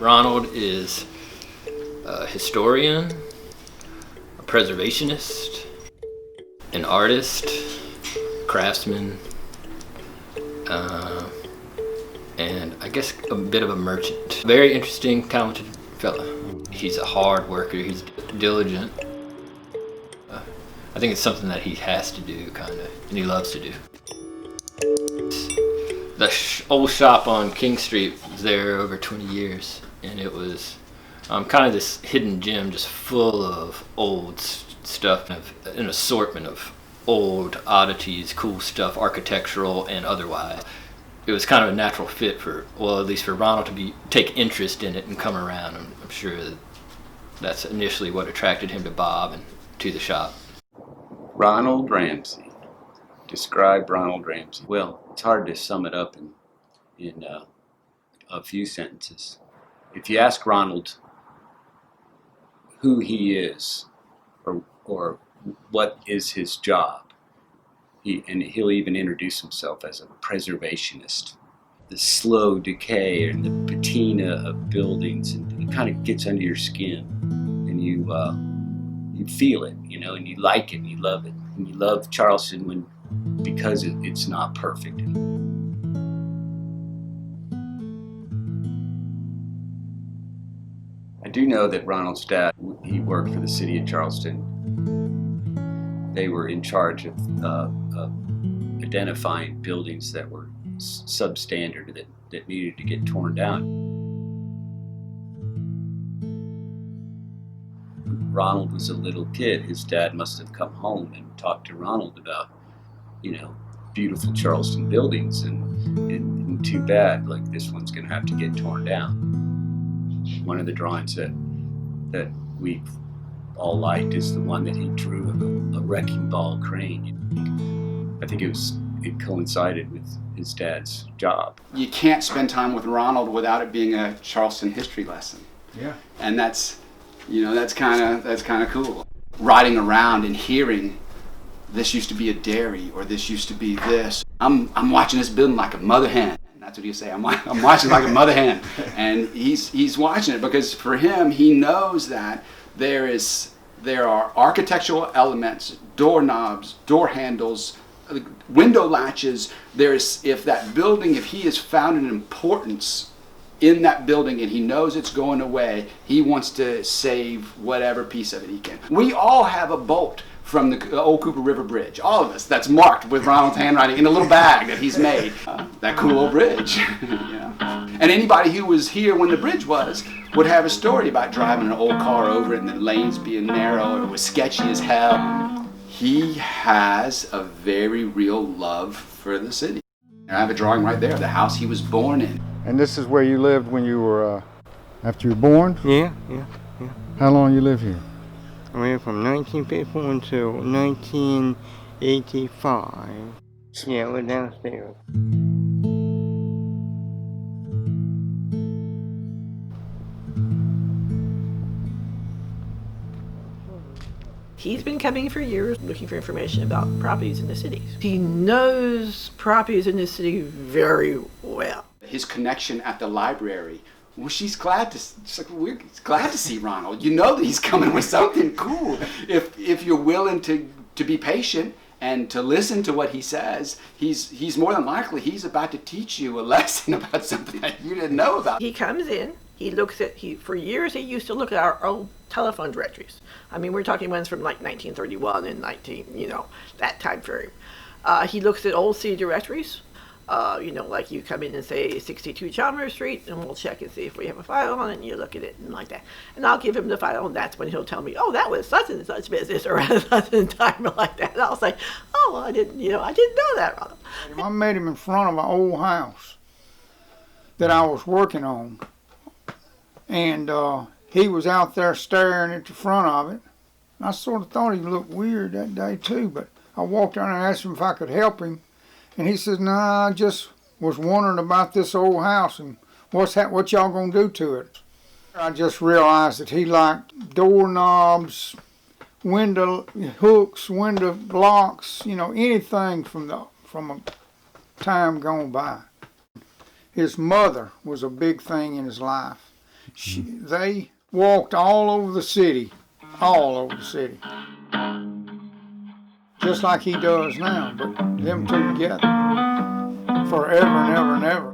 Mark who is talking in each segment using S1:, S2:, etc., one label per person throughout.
S1: Ronald is a historian, a preservationist, an artist, craftsman, and I guess a bit of a merchant. Very interesting, talented fella. He's a hard worker, he's diligent. I think it's something that he has to do, kind of, and he loves to do. The old shop on King Street was there over 20 years, and it was kind of this hidden gem, just full of old stuff, an assortment of old oddities, cool stuff, architectural and otherwise. It was kind of a natural fit for, well, at least for Ronald to take interest in it and come around. And I'm sure that's initially what attracted him to Bob and to the shop.
S2: Ronald Ramsey. Describe Ronald Ramsey. Well, it's hard to sum it up in a few sentences. If you ask Ronald who he is or what is his job, he'll even introduce himself as a preservationist. The slow decay and the patina of buildings, and it kind of gets under your skin, and you feel it, and you like it, and you love it, and you love Charleston because it's not perfect. I do know that Ronald's dad, he worked for the city of Charleston. They were in charge of identifying buildings that were substandard, that needed to get torn down. Ronald was a little kid. His dad must have come home and talked to Ronald about, beautiful Charleston buildings, and too bad, like this one's going to have to get torn down. One of the drawings that we've all liked is the one that he drew of a wrecking ball crane. I think it coincided with his dad's job.
S3: You can't spend time with Ronald without it being a Charleston history lesson.
S4: Yeah.
S3: And that's kind of cool. Riding around and hearing this used to be a dairy, or this used to be this. I'm watching this building like a mother hen. That's what he'll say. I'm watching like a mother hen, and he's watching it because for him, he knows that there are architectural elements, doorknobs, door handles, window latches. If he has found an importance in that building and he knows it's going away, he wants to save whatever piece of it he can. We all have a bolt from the old Cooper River Bridge, all of us, that's marked with Ronald's handwriting in a little bag that he's made. That cool old bridge. And anybody who was here when the bridge would have a story about driving an old car over it and the lanes being narrow, and it was sketchy as hell. He has a very real love for the city. I have a drawing right there of the house he was born in.
S4: And this is where you lived when you were, after you were born?
S5: Yeah.
S4: How long you lived here?
S5: I lived from 1954 until 1985. Yeah, we're downstairs.
S6: He's been coming for years looking for information about properties in the city. He knows properties in the city very well.
S3: His connection at the library, well, we're glad to see Ronald. You know that he's coming with something cool. If you're willing to be patient and to listen to what he says, he's more than likely he's about to teach you a lesson about something that you didn't know about.
S6: He comes in, for years he used to look at our old telephone directories. I mean, we're talking ones from like 1931 and that time frame. He looks at old city directories. Like you come in and say 62 Chalmers Street, and we'll check and see if we have a file on it, and you look at it and like that. And I'll give him the file, and that's when he'll tell me, oh, that was such and such business, or such and time, or like that. And I'll say, oh, well, I didn't know that, Ronald.
S7: I met him in front of an old house that I was working on, and he was out there staring at the front of it. I sort of thought he looked weird that day too, but I walked down and asked him if I could help him. And he says, "Nah, I just was wondering about this old house and what y'all gonna do to it." I just realized that he liked doorknobs, window hooks, window blocks, anything from a time gone by. His mother was a big thing in his life. They walked all over the city, just like he does now, but them two together forever and ever and ever.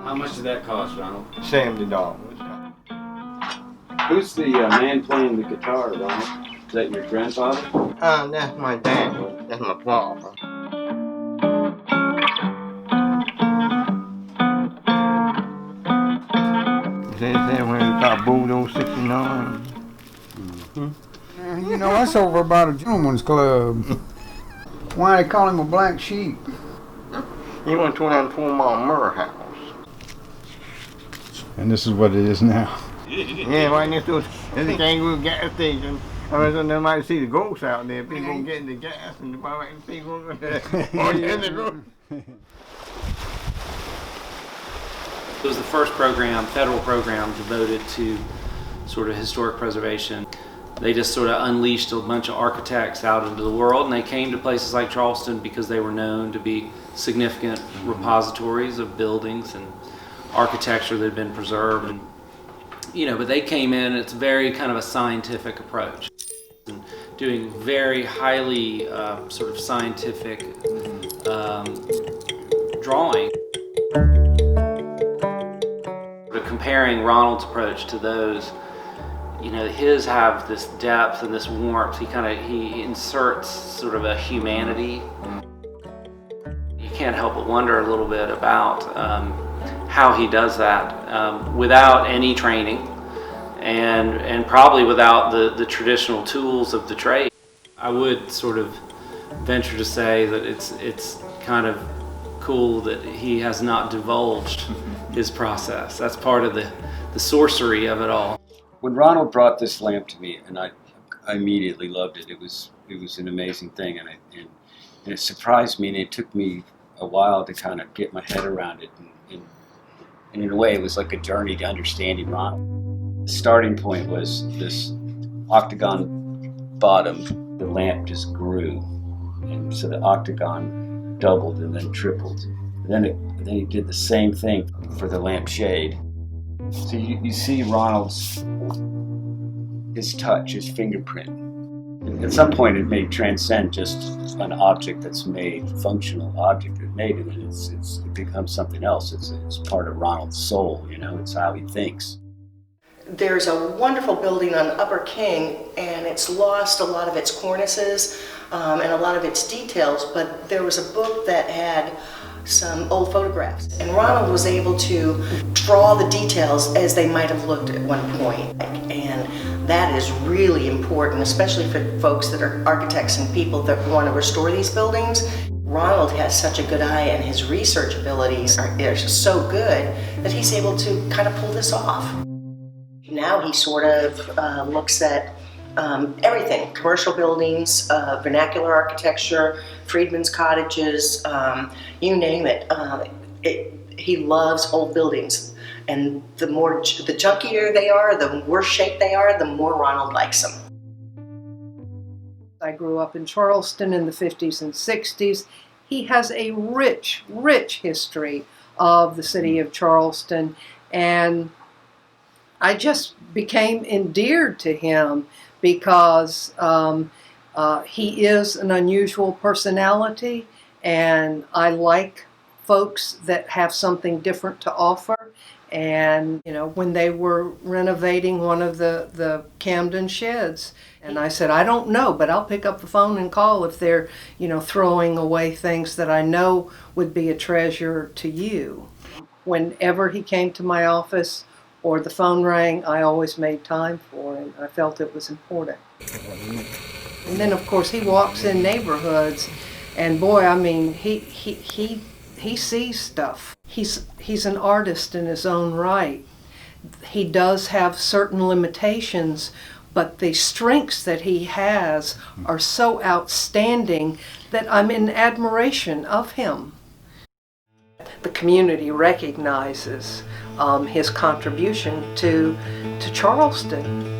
S2: How much did that cost, Ronald?
S5: $70.
S2: Who's the man playing the guitar, Ronald? Is that your grandfather?
S5: That's my dad. That's my father. They said when we got Bulldog 69.
S7: You know, that's over about a gentleman's club. Why they call him a black sheep?
S5: He went to that 4-mile murder house.
S4: And this is what it is now.
S5: Yeah, right next to there's a kangaroo gas station. I mean, they might see the ghosts out there. People getting the gas and the people.
S8: It was the first program, federal program, devoted to sort of historic preservation. They just sort of unleashed a bunch of architects out into the world, and they came to places like Charleston because they were known to be significant repositories of buildings and architecture that had been preserved. And, you know, but they came in, it's very kind of a scientific approach, and doing very highly sort of scientific drawing. Comparing Ronald's approach to those, you know, his have this depth and this warmth. He inserts sort of a humanity. You can't help but wonder a little bit about how he does that without any training and probably without the traditional tools of the trade. I would sort of venture to say that it's kind of cool that he has not divulged his process. That's part of the sorcery of it all.
S2: When Ronald brought this lamp to me, and I immediately loved it. It was an amazing thing, and it surprised me, and it took me a while to kind of get my head around it. And in a way, it was like a journey to understanding Ronald. The starting point was this octagon bottom. The lamp just grew, and so the octagon doubled and then tripled. And then he did the same thing for the lamp shade. So you see Ronald's, his touch, his fingerprint. At some point it may transcend just an object that's made, functional object that's made, and it becomes something else. It's part of Ronald's soul, you know, it's how he thinks.
S9: There's a wonderful building on Upper King, and it's lost a lot of its cornices and a lot of its details, but there was a book that had some old photographs, and Ronald was able to draw the details as they might have looked at one point, and that is really important, especially for folks that are architects and people that want to restore these buildings. Ronald has such a good eye, and his research abilities are so good that he's able to kind of pull this off. Now he sort of looks at everything, commercial buildings, vernacular architecture, freedmen's cottages, you name it. He loves old buildings, and the junkier they are, the worse shape they are, the more Ronald likes them.
S10: I grew up in Charleston in the 50s and 60s. He has a rich, rich history of the city of Charleston, and I just became endeared to him because he is an unusual personality, and I like folks that have something different to offer. And you know, when they were renovating one of the Camden sheds, and I said, I don't know, but I'll pick up the phone and call if they're, you know, throwing away things that I know would be a treasure to you. Whenever he came to my office or the phone rang, I always made time for him. I felt it was important. And then, of course, he walks in neighborhoods, and boy, I mean, he sees stuff. He's an artist in his own right. He does have certain limitations, but the strengths that he has are so outstanding that I'm in admiration of him. The community recognizes his contribution to Charleston.